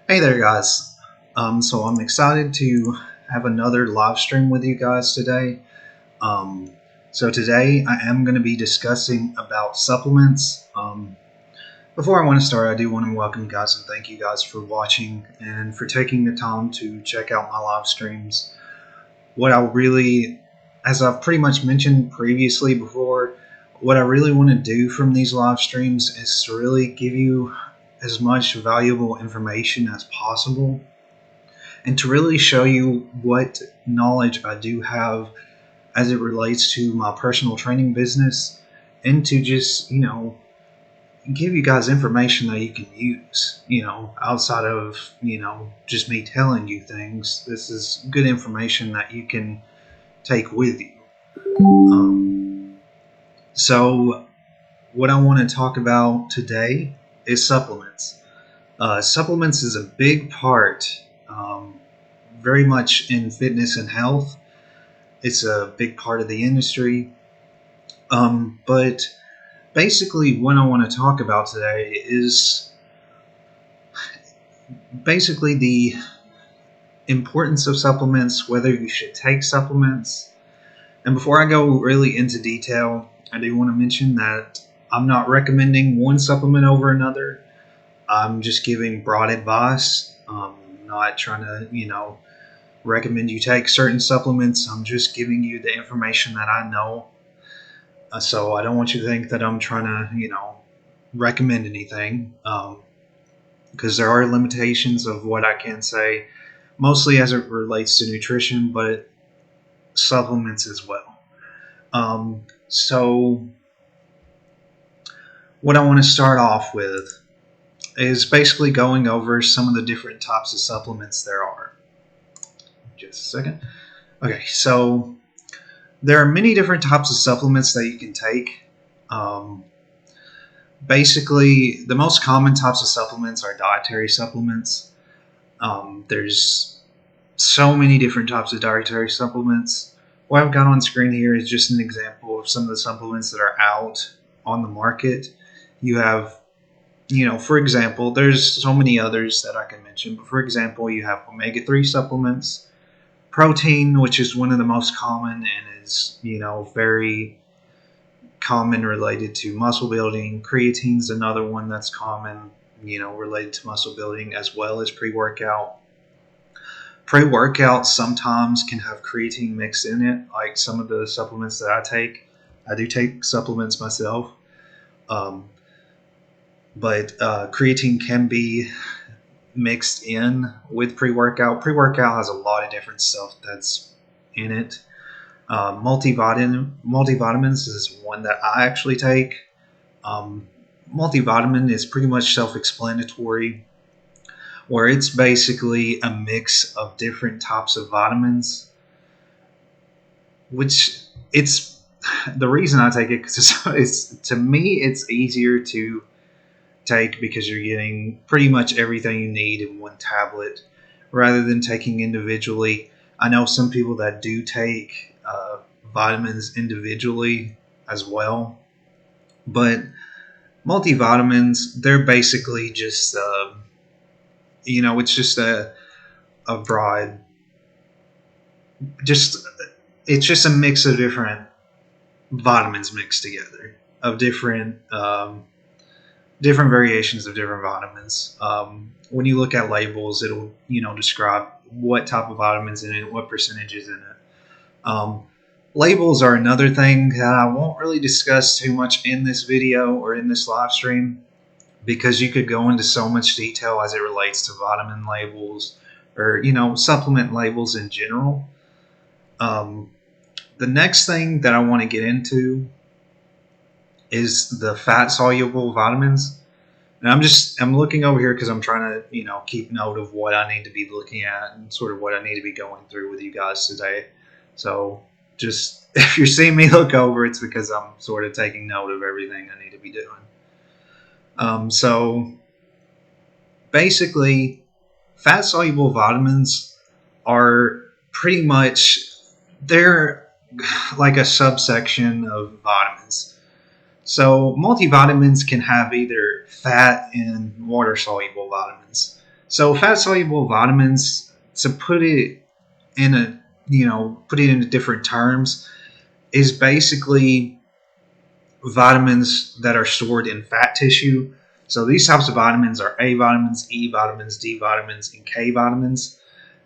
Hey there, guys. So I'm excited to have another live stream with you guys today. Um, so today I am going to be discussing about supplements. Before I want to start, I do want to welcome you guys and thank you guys for watching and for taking the time to check out my live streams. What I really, as I've pretty much mentioned previously before, what I really want to do from these live streams is to really give you as much valuable information as possible and to really show you what knowledge I do have as it relates to my personal training business and to just, give you guys information that you can use, outside of, just me telling you things. This is good information that you can take with you. So, what I want to talk about today is supplements. Supplements is a big part, very much in fitness and health. It's a big part of the industry. But basically, what I want to talk about today is basically the importance of supplements, whether you should take supplements. And before I go really into detail, I do want to mention that I'm not recommending one supplement over another. I'm just giving broad advice. Not trying to, recommend you take certain supplements. I'm just giving you the information that I know. So I don't want you to think that I'm trying to, recommend anything. Because there are limitations of what I can say, mostly as it relates to nutrition, but supplements as well. So what I want to start off with is basically going over some of the different types of supplements there are. Just a second. Okay, so there are many different types of supplements that you can take. Basically, the most common types of supplements are dietary supplements. There's so many different types of dietary supplements. What I've got on screen here is just an example of some of the supplements that are out on the market. You have, for example, there's so many others that I can mention, but for example, you have omega-3 supplements, protein, which is one of the most common and is, very common related to muscle building. Creatine's another one that's common, related to muscle building, as well as pre-workout. Pre-workout sometimes can have creatine mixed in it, like some of the supplements that I take. I do take supplements myself. But creatine can be mixed in with pre-workout. Pre-workout has a lot of different stuff that's in it. Multivitamins is one that I actually take. Multivitamin is pretty much self-explanatory, where it's basically a mix of different types of vitamins, which it's the reason I take it because it's to me it's easier to take because you're getting pretty much everything you need in one tablet rather than taking individually. I know some people that do take vitamins individually as well, but multivitamins, they're basically just it's just a broad, it's just a mix of different vitamins mixed together of different variations of different vitamins. When you look at labels, it'll describe what type of vitamins in it, what percentage is in it. Labels are another thing that I won't really discuss too much in this video or in this live stream because you could go into so much detail as it relates to vitamin labels or supplement labels in general. The next thing that I want to get into is the fat soluble vitamins. And I'm looking over here because I'm trying to, keep note of what I need to be looking at and sort of what I need to be going through with you guys today. So just if you're seeing me look over, it's because I'm sort of taking note of everything I need to be doing. So basically, fat soluble vitamins are pretty much, they're like a subsection of vitamins. So multivitamins can have either fat and water soluble vitamins. So fat soluble vitamins, to put it in a put it into different terms, is basically vitamins that are stored in fat tissue. So these types of vitamins are A vitamins, E vitamins, D vitamins, and K vitamins.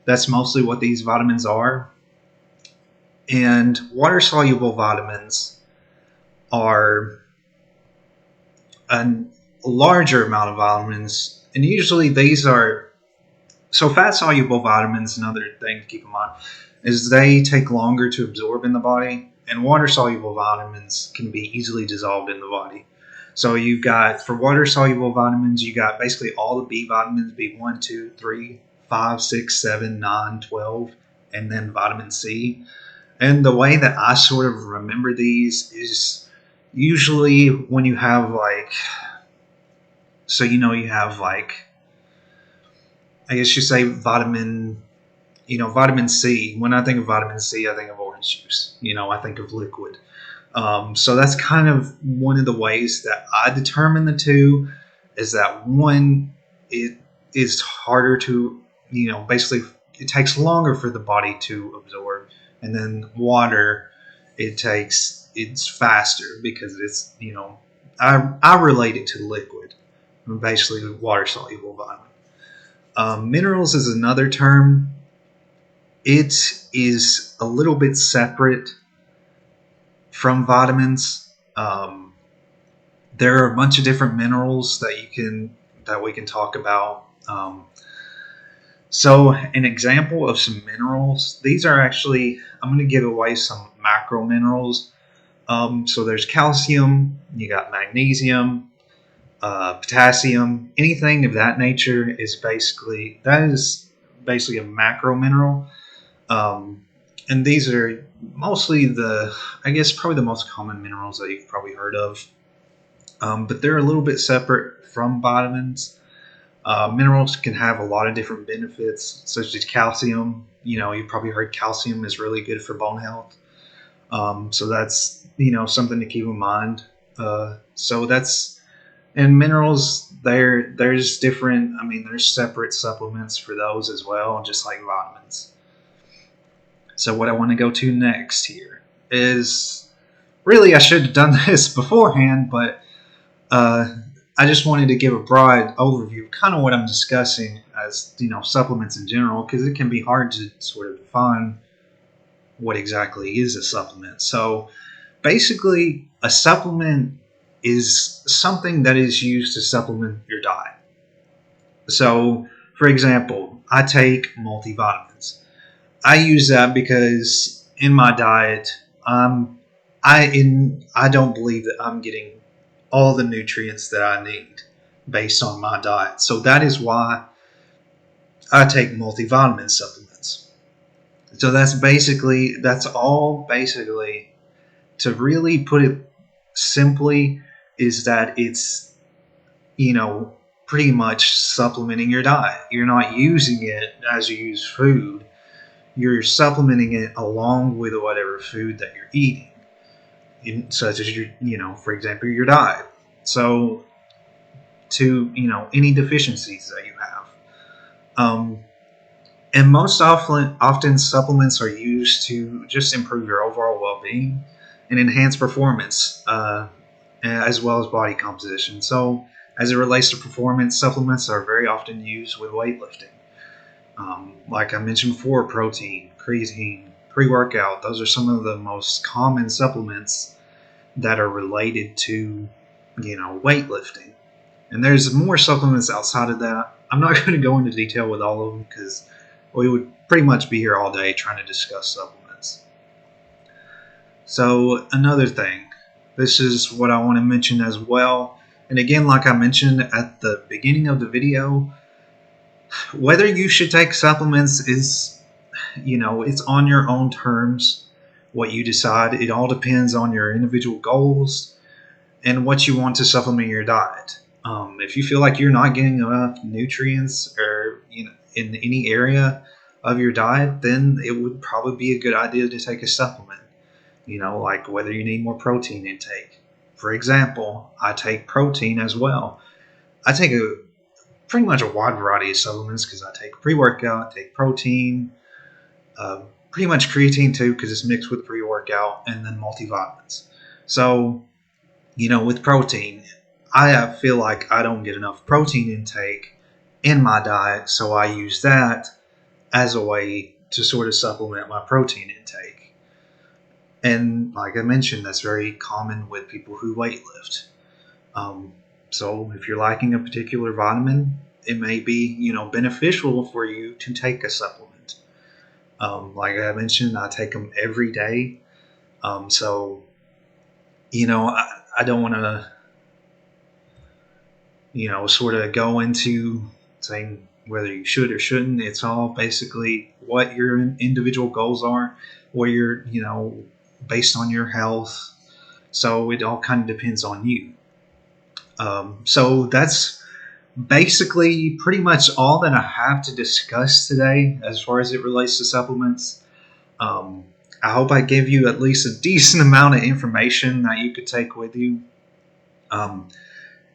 That's mostly what these vitamins are. And water soluble vitamins are a larger amount of vitamins, and usually these are so fat soluble vitamins. Another thing to keep in mind is they take longer to absorb in the body, and water soluble vitamins can be easily dissolved in the body. So you've got, for water soluble vitamins, you got basically all the B vitamins, B1, 2, 3, 5, 6, 7, 9, 12, and then vitamin C. And the way that I sort of remember these is usually when you have like, so you have like, I guess you say vitamin C. When I think of vitamin C, I think of orange juice. I think of liquid. So that's kind of one of the ways that I determine the two, is that one, it is harder to, basically it takes longer for the body to absorb. And then water, it's faster because I relate it to liquid, basically water soluble vitamin. Minerals is another term. It is a little bit separate from vitamins. There are a bunch of different minerals that we can talk about. So an example of some minerals, these are actually, I'm going to give away some macro minerals. So there's calcium, you got magnesium, potassium, anything of that nature is basically a macro mineral. And these are mostly I guess probably the most common minerals that you've probably heard of. But they're a little bit separate from vitamins. Minerals can have a lot of different benefits, such as calcium. You've probably heard calcium is really good for bone health. So that's, something to keep in mind. And minerals, there's different, there's separate supplements for those as well, just like vitamins. So what I want to go to next here is, really I should have done this beforehand, but I just wanted to give a broad overview of kind of what I'm discussing as, supplements in general, because it can be hard to sort of define what exactly is a supplement. So basically, a supplement is something that is used to supplement your diet. So, for example, I take multivitamins. I use that because in my diet, I don't believe that I'm getting all the nutrients that I need based on my diet. So that is why I take multivitamin supplements. So that's all basically, to really put it simply, is that it's, pretty much supplementing your diet. You're not using it as you use food. You're supplementing it along with whatever food that you're eating, such as for example, your diet. So to, any deficiencies that you have. And most often supplements are used to just improve your overall well-being and enhance performance, as well as body composition. So as it relates to performance, supplements are very often used with weightlifting. Like I mentioned before, protein, creatine, pre-workout, those are some of the most common supplements that are related to, weightlifting. And there's more supplements outside of that. I'm not going to go into detail with all of them because we would pretty much be here all day trying to discuss supplements. So another thing, this is what I want to mention as well. And again, like I mentioned at the beginning of the video, whether you should take supplements is, it's on your own terms, what you decide. It all depends on your individual goals and what you want to supplement your diet. If you feel like you're not getting enough nutrients or in any area of your diet, then it would probably be a good idea to take a supplement. Like whether you need more protein intake. For example, I take protein as well. I take a pretty much a wide variety of supplements because I take pre-workout, I take protein, pretty much creatine too because it's mixed with pre-workout, and then multivitamins. So, with protein, I feel like I don't get enough protein intake in my diet, so I use that as a way to sort of supplement my protein intake. And like I mentioned, that's very common with people who weightlift. Um, so if you're lacking a particular vitamin, it may be beneficial for you to take a supplement. Like I mentioned, I take them every day. So I don't want to sort of go into saying whether you should or shouldn't. It's all basically what your individual goals are, what you're based on your health. So it all kind of depends on you. So that's basically pretty much all that I have to discuss today as far as it relates to supplements. Um, I hope I gave you at least a decent amount of information that you could take with you.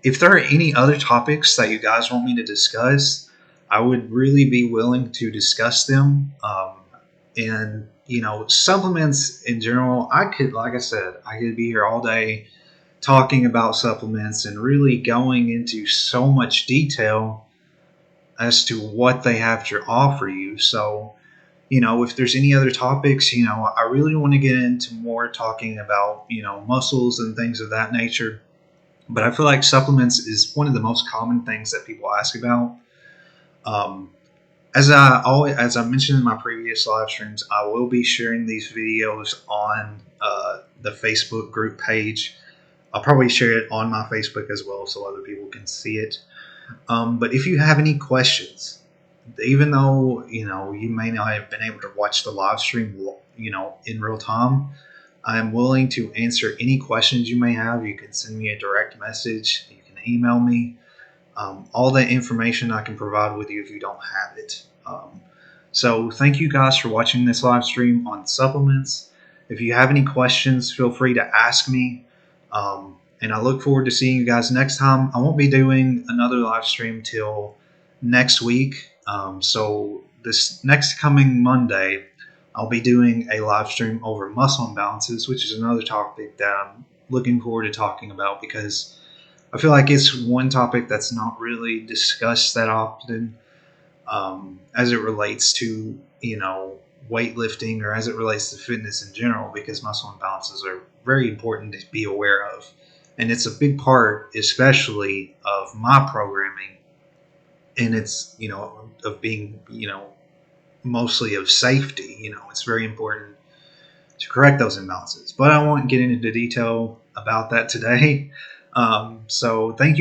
If there are any other topics that you guys want me to discuss, I would really be willing to discuss them. And supplements in general, like I said, I could be here all day talking about supplements and really going into so much detail as to what they have to offer you. So, if there's any other topics, I really want to get into more talking about, muscles and things of that nature. But I feel like supplements is one of the most common things that people ask about. Um, as I mentioned in my previous live streams, I will be sharing these videos on the Facebook group page. I'll probably share it on my Facebook as well so other people can see it. But if you have any questions, even though you may not have been able to watch the live stream in real time, I am willing to answer any questions you may have. You can send me a direct message. You can email me. All that information I can provide with you if you don't have it. So thank you guys for watching this live stream on supplements. If you have any questions, feel free to ask me. And I look forward to seeing you guys next time. I won't be doing another live stream till next week. So this next coming Monday, I'll be doing a live stream over muscle imbalances, which is another topic that I'm looking forward to talking about because I feel like it's one topic that's not really discussed that often as it relates to, weightlifting or as it relates to fitness in general, because muscle imbalances are very important to be aware of. And it's a big part, especially of my programming. And it's, of being, mostly of safety. It's very important to correct those imbalances. But I won't get into detail about that today. So thank you.